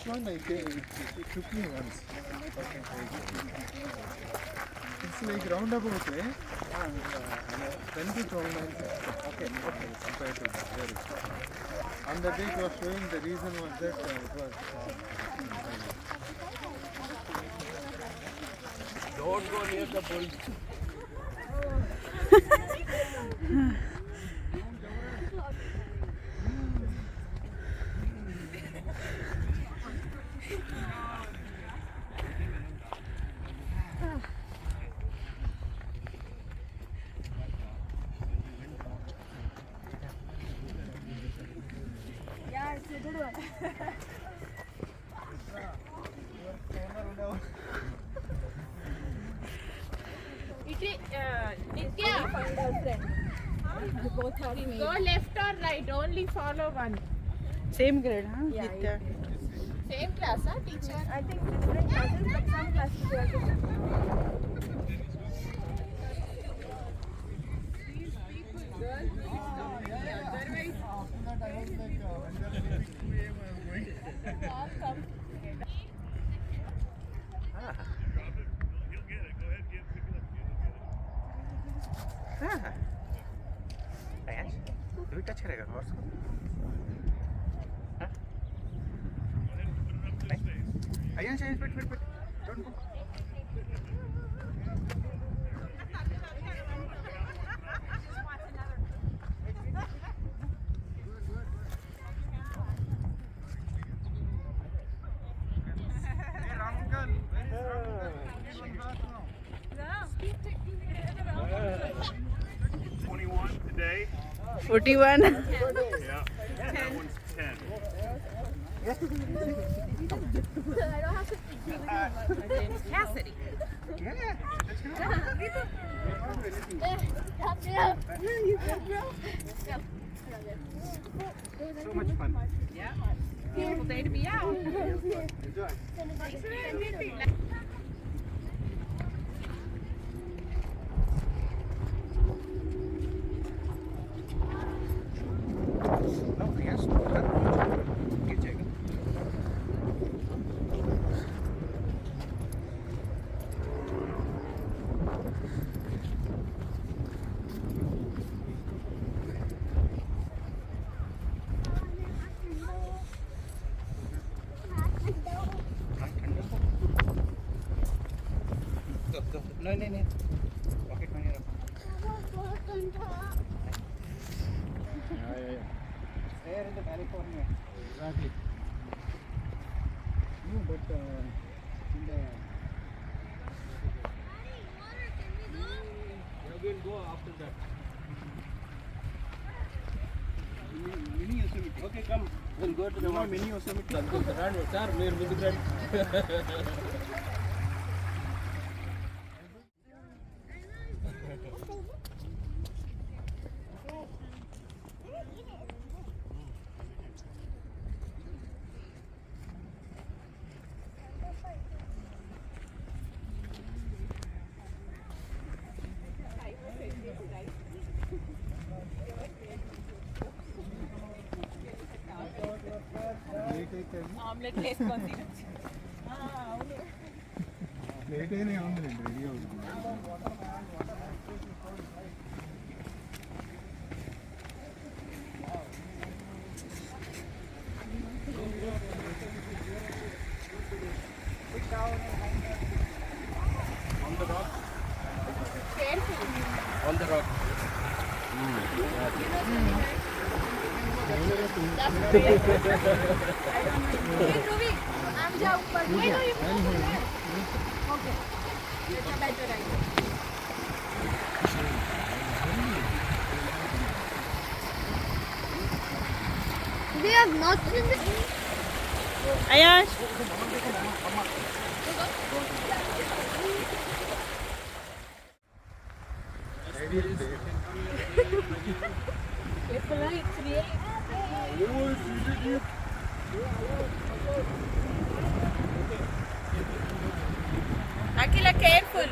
one it took me once. Okay. It's like roundabout way. 20 to 29. Okay. Compared to that, very good. On the day it was showing the reason was that it was. Don't go near the bull. Yeah, it's a good one. Nitya, Find our friend. Both are female. go left or right, only follow one. Same grade, huh? Yeah, Nitya. Same class, huh, teacher? I think different classes, but some classes they are different. Do it touch करेगा horse को? Ayan, wait. Don't go. Hey, Ramkal, where is Ramkal? 21 today. 41. Yeah. That one's 10. I don't have to My name is Cassidy. So much fun. Yeah. Beautiful day to be out. Enjoy. No, yes. गिर जाएगा. नहीं. Pocket money रखो. Yeah. There in the California. Exactly. No, but in the. We'll go after that. Mini Yosemite. Okay, come. We'll go to the mini Yosemite. Sir, we're with the friend. Omelette వేసుకొని late అయినా ఉందండి ready అవుతుంది On the rock. They have not seen this. Ayash. Akila, careful.